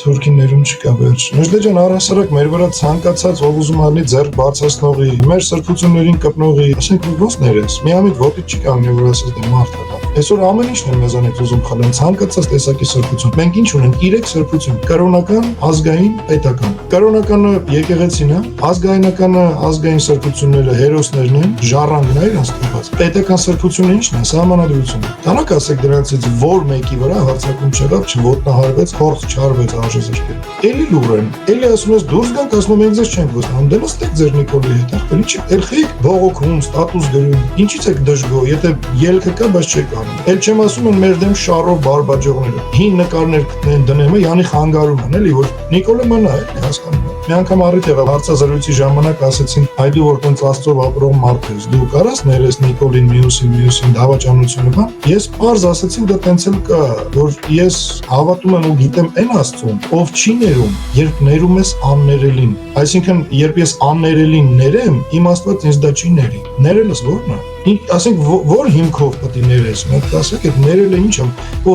Թուրքիներում չկա վերջ։ Նժդե ջան, առհասարակ մեր վրա ցանկացած ով ուզում ալի ձեռք բացացնողի, մեր սրբություններին կպնողի, ասենք ոնց ներես։ Միամիտ ոտից չի կանգնի, որ ասես դե մարդ է։ Այսօր ամեն ինչն է մեզանից ուզում խլեն, ցանկացած տեսակի սրբություն։ Մենք ինչ ունենք 3 սրբություն՝ կրոնական, ազգային, պետական։ Կրոնականը եկեղեցին է, ազգայնականը ազգային սրբությունները հերոսներն են, ժառանգն է իրանց թվված։ Պետական սրբությունը ինչն է, սահմանադրությունը։ Դրանք ասեք դրանցից որ մեկի վրա հարձակում չեղավ, չոտնահարվեց, խորթ չարվեց արժեզրկել։ Էլի լուր են, էլի ասում ես դուրս գանք, ասում մենք ձեզ չենք վստահում, դե նստեք ձեր Նիկոլի հետ, ախպեր ինչ եք, խիկ բողոքում, ստատուս գրում, ինչից եք դժգոհ, եթե ելքը կա, բայց չեք անում։ Էլ չեմ ասում են մեր դեմ շարով բարբաջողները։ Հին նկարներ գտնեն դնեմը, յանի խանգարում են, էլի որ Նիկոլը մնա, էլի հասկանում։ Մի անգամ առիթ եղավ հարցազրույցի ժամանակ ասեցին, այդու որ տենց Աստծով ապրող մարդ ես, դու կարաս ներես Նիկոլին, մյուսին դավաճանությունը, բան։ Ես պարզ ասեցի, դա տենց էլ կա, որ ես հավատում եմ ու գիտեմ այն Աստծուն, ով չի ներում, երբ ներում ես աններելին։ Այսինքն, երբ ես աններելին ներեմ, իմ Աստված ինձ դա չի ների։ Ներելս ո՞րն է։ Ասենք որ հիմքով պետք է ներես, մենք ասենք այդ ներելը ինչ է,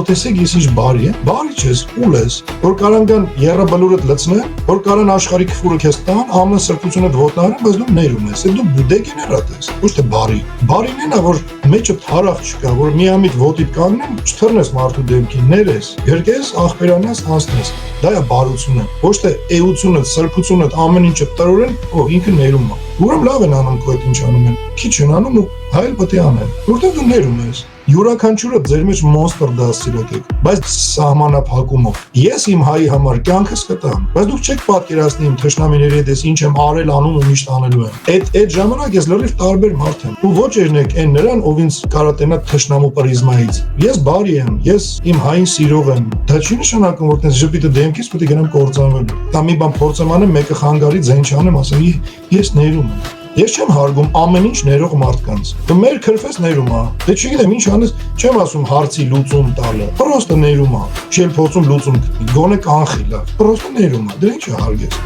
տեսեք ես ինչ բարի եմ, բարի չես, ուլ ես, որ կարան գան եռաբլուրդ լցնեն, որ կարան աշխարհի քֆուրը քեզ տան, ամեն սրբությունը ոտնարեն, բայց դու ներում ես, դու դեգեներատ ես, ոչ թե բարի։ Բարին են, որ մեջը թարախ չկա, որ միամիտ ոտիդ կանգնեն, չթռնես մարդու դեմքին, ներես, գրկես, աղբերանաս, անցնես։ Դա է բարությունը, ոչ թե էությունը, սրբությունը, ամեն ինչը տրորեն, ինքը ներում է։ Ուրեմն լավ են անում քո այդ ինչ անում են, քիչ են անում ու հայել պետք է անեն, որտեղ դու ներում ես։ Յուրաքանչյուրը ձեր մեջ մոնստր դաստիարակեք, բայց սահմանափակումով։ Ես իմ հայի համար կյանքս կտամ, բայց դուք չեք պատկերացնի իմ թշնամիների հետ ինչ եմ արել, անում ու միշտ անելու եմ։ Այդ ժամանակ ես լրիվ տարբեր մարդ եմ։ Ու ոչ երնեք այն նրան, ով ինձ կարատենա թշնամու պրիզմայից։ Ես բարի եմ, ես իմ հային սիրող եմ։ Դա չի նշանակում, որ տես ժպիտը դեմքից պետք է գնամ կործանվելու։ Դա մի բան փորձեմ անեմ, մեկը խանգարի ձեն չանեմ, ասեմ, ես ներում եմ։ Ես չեմ հարգում ամեն ինչ ներող մարդկանց։ Դու մեր քրֆես ներում ա։ Դե չգիտեմ ինչ անես, չեմ ասում հարցի լուծում տալը։ Պրոստը ներում ա։ Չեմ փորձում լուծում գտնի։ Գոնե կանխի լավ։ Պրոստը ներում ա։ Դե ինչ է հարգես։